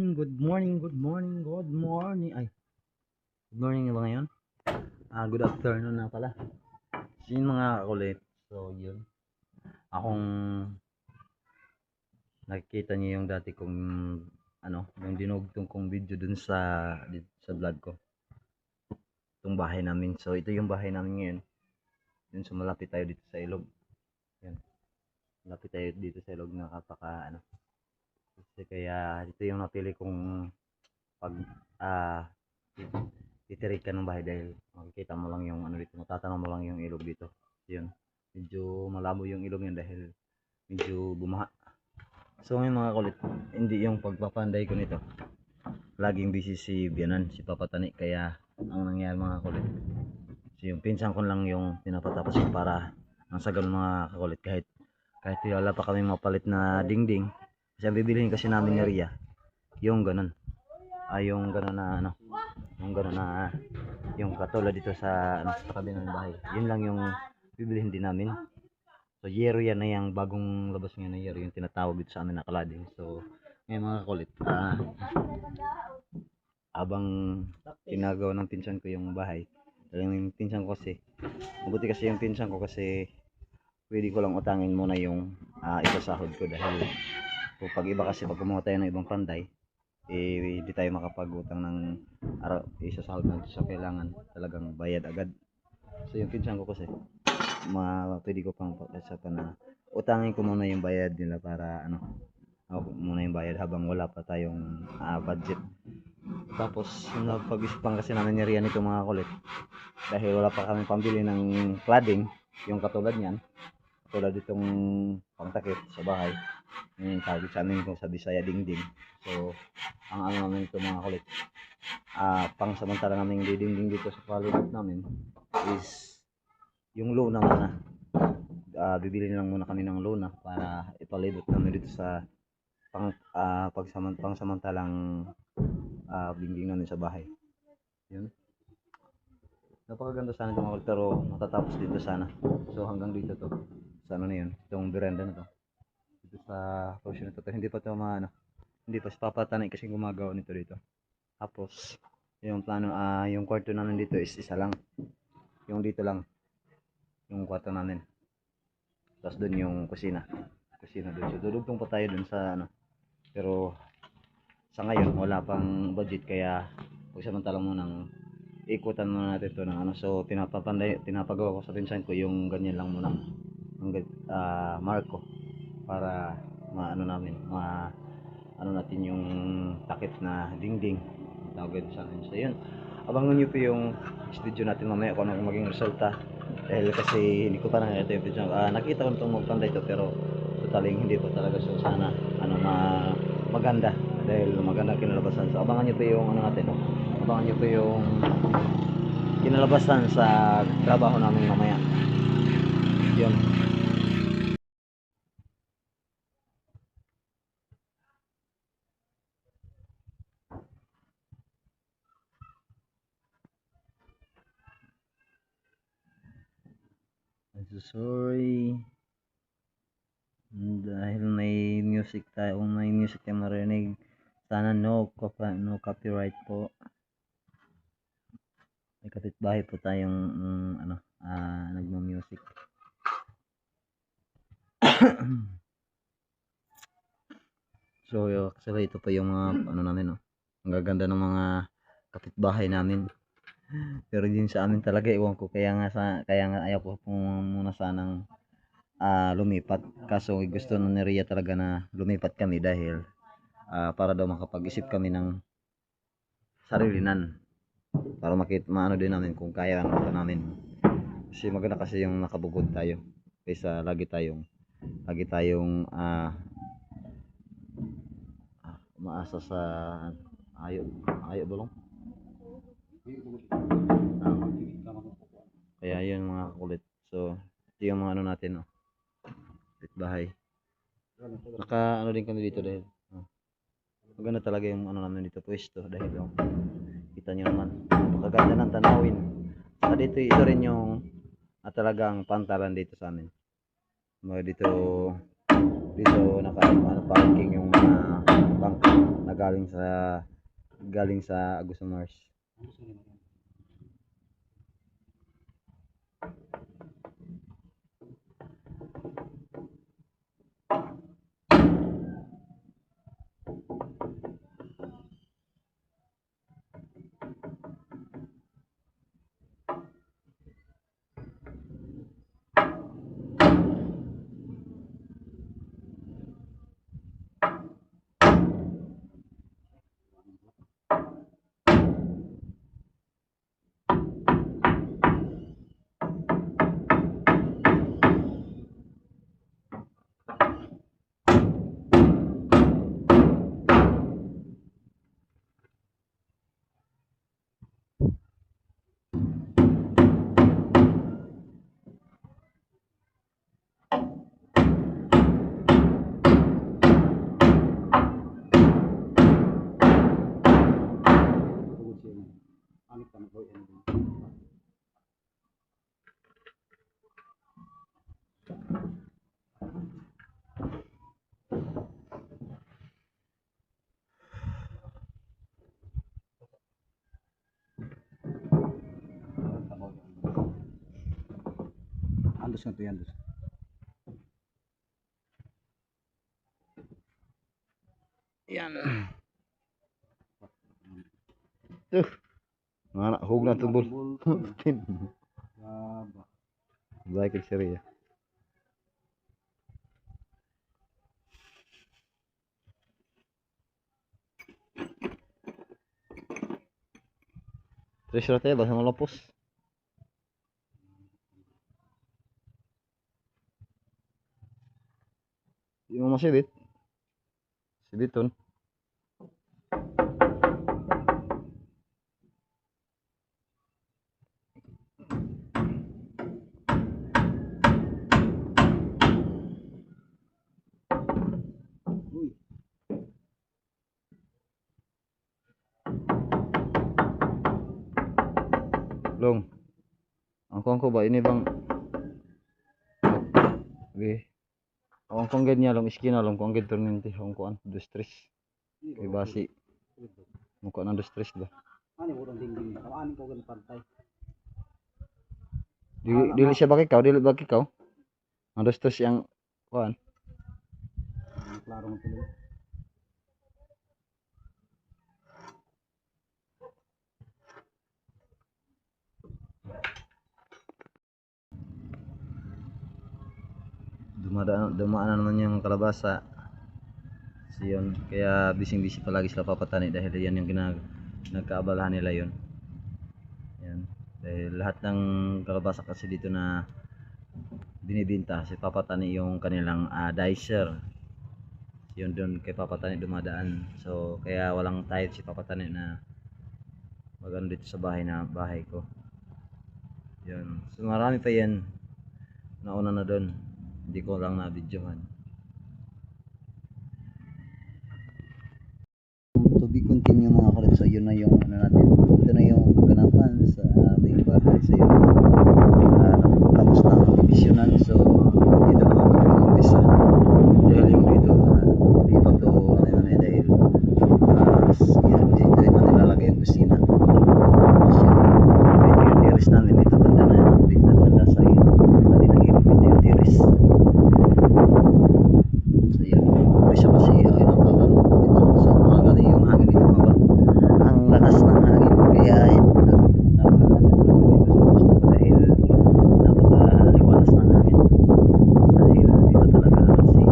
Good morning, good morning, good morning. Ay, good morning na ba ngayon? Good afternoon na pala. So yun mga kakulit. So yun. Akong nakikita niyo yung dati kong yung dinugtong kong video dun sa vlog ko. Itong bahay namin. So ito yung bahay namin ngayon. Yun, so malapit tayo dito sa ilog. Yan. Malapit tayo dito sa ilog na Kasi kaya dito yung napili kong pag titirikan ng bahay dahil makikita mo lang yung dito, matatanaw mo lang yung ilog dito. Yun. Medyo malabo yung ilog yun dahil medyo bumaha. So ngayon mga kulit, hindi yung pagpapanday ko nito. Laging busy si Bianan, si Papa Tani, kaya ang nangyari mga kulit. So yung pinsan ko lang yung pinapatapos ko para ang sa ganun mga kakulit, kahit wala pa kami mapalit na dingding. Kasi ang bibilihin kasi namin ni Ria, yung ganun. Yung ganun na yung gano'n na yung katulad dito sa sa kabilang bahay. Yun lang yung bibilihin din namin. So yero yan na yung bagong labas ngayon na yero, yung tinatawag dito sa amin na kalading. So ngayon mga kulit, abang ginagawa ng pinsan ko yung bahay. Yung pinsan ko kasi, mabuti kasi yung pinsan ko kasi pwede ko lang utangin muna yung isasahod ko dahil pag iba kasi pag kumuha tayo ng ibang panday, hindi tayo makapag-utang ng isasahod natin sa kailangan talagang bayad agad. So yung pinsan ko kasi pwede ko pang pag-usapan na utangin ko muna yung bayad nila para ako muna yung bayad habang wala pa tayong budget. Tapos napag-isipan kasi namin ni Rian ito mga kulit dahil wala pa kami pambili ng cladding, yung katulad niyan, katulad itong pangtakip sa bahay, yung tawag sa amin kung sa Bisaya dingding. So ang namin ito mga kulit, pang samantala namin dingding dito sa palibot namin is yung luna muna. Bibili lang muna kami ng luna para ipalibot namin dito sa pangsamantalang dingding namin sa bahay. Yun. Napakaganda sana ito mga kulit, pero matatapos dito sana. So hanggang dito to. Sa na yun, itong veranda na to. Dito sa portion na to. Hindi pa ito hindi pa si Papa Tanay kasi gumagawa nito dito. Tapos yung plano, yung kwarto namin dito is isa lang, yung dito lang yung kwarto namin, tapos dun yung kusina dun. So dudugtong pa tayo dun sa pero sa ngayon wala pang budget, kaya pagsamantala mo nang ikutan muna natin to ng so pinapagawa ko sa pinsan ko yung ganyan lang muna ng marko para namin natin yung takip na dingding tawag sa akin. So yun, abangan nyo po yung video natin mamaya kung ano maging resulta, dahil kasi hindi ko pa nakita yung video. Nakita ko itong magpanda ito pero totaling hindi pa talaga. So sana maganda dahil maganda kinalabasan. So abangan nyo po yung natin, abangan nyo po yung kinalabasan sa trabaho namin mamaya. Yun. Sorry dahil may music tayo marinig, sana no copyright po. May kapitbahay po tayong nagmo-music. So actually ito pa yung mga namin ang gaganda ng mga kapitbahay namin. Pero din sa amin talaga iwan ko, kaya nga ayaw ko muna sanang lumipat. Kaso gusto na ni Ria talaga na lumipat kami dahil para daw makapag-isip kami ng sarilinan, para maano din namin kung kaya namin. Kasi maganda kasi yung nakabugod tayo kaysa lagi tayong umaasa sa ayo bulong. Kaya yun mga kulit. So ito yung mga natin bahay. Naka din kami dito dahil maganda talaga yung namin dito pwesto dahil kita nyo naman maganda ng tanawin. Saka dito ito rin yung talagang pantalan dito sa amin. Dito naka parking yung mga bangka na galing sa Agusan Mars. Andos nga to yan. Yan. Mga anak, hug na tubol. Baik ke seri ya. Terus suratnya bahasa melopus. Yung masih dit. Siditon. Long, angkong ko ba ini bang? Okay. Angkong gid niya long iskina long kung gid turnin ti angkuan 2-3. Kay basi. Muko nang 2-3 ba? Ani mo dingding ka ani ko gan pantay. Dili siya bakikaw, dili bakikaw. Ang 2-3 yang kuan. Klaro mo tuloy. Dumaan na naman yung kalabasa. So yun, kaya bising-bising palagi sila papatani dahil yan yung nagkaabalahan nila yun. Yan. Dahil lahat ng kalabasa kasi dito na binibinta, si papatani yung kanilang dicer. Yun doon kay papatani dumadaan. So kaya walang tayot si papatani na magano dito sa bahay ko. Yun. So marami pa yan. Nauna na doon. Hindi ko lang na-videohan. To be continue mga kalit. So yun na yung ano natin. Ito na yung kaganapan sa aming bahay. So yun. Tapos na ang divisionan. So dito naman ito nag-umpisa. Dahil yung dito dito to ano dahil dito natin lalagay yung kusina. Tapos yung terrace namin dito banda na dito banda sa iyo. Natin ang ilog yung terrace. So yun, siya kasi ay nakakano, diba? So maganda yung hangin dito mga bro. Ang lakas ng hangin kaya napakaganda dito sa gusto ko dahil napakaliwalas ng hangin. Dahil dito talaga kasi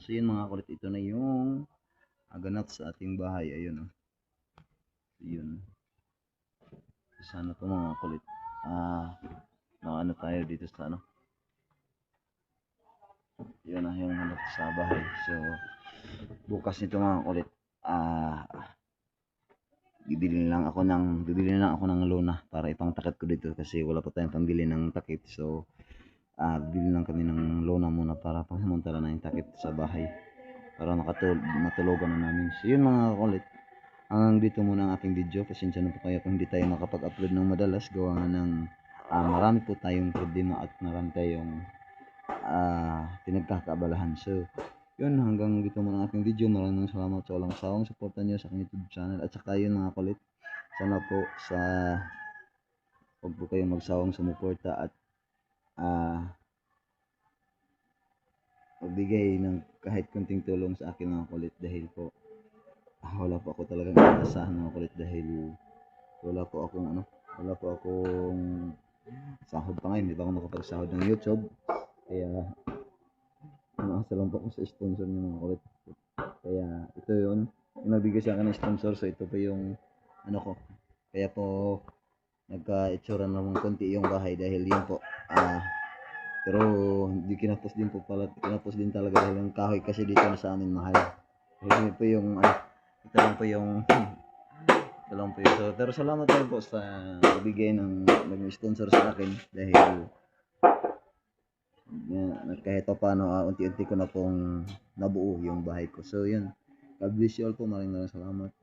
So yun mga kulit, ito na yung ganap sa ating bahay. Ayun oh. Yun. Sana to mga kulit. Ano tayo dito sa ano. Yun na yung hanap sa bahay. So bukas nito mga kulit. Bibili lang ako ng lona para ipangtakip ko dito kasi wala pa tayong pambili ng takip. So bibili lang kami ng lona muna para pangsamantala na yung takip sa bahay para matulugan na namin. So yun mga kulit, hanggang dito muna ang aking video. Pasensya na po kayo kung hindi tayo makapag-upload ng madalas gawa ng marami po tayong problema at marami tayong pinagkakaabalahan. So yun, hanggang dito muna ang aking video. Maraming salamat sa walang sawang suporta nyo sa aking YouTube channel. At saka yun mga kulit, sana po huwag po kayong magsawang sumuporta at magbigay ng kahit kunting tulong sa akin mga kulit dahil po wala po ako talagang inaasahan mga kulit dahil wala po akong sahod pa ngayon. Hindi pa ako makapagsahod ng YouTube, kaya umaasa lang po ako sa sponsor niyo mga kulit. Kaya ito yun, yung nagbigay sa akin ng sponsor. So ito po yung ano ko, kaya po nagka-itsura naman konti yung bahay dahil yun po pero hindi kinapos din talaga dahil yung kahoy kasi dito na sa amin mahal. Ito po yung ito lang po yung so, pero salamat tayo po sa nagbigay ng nag-sponsor sa akin dahil kahit pa paano unti-unti ko na pong nabuo yung bahay ko. So yun, God bless you all po, maraming salamat.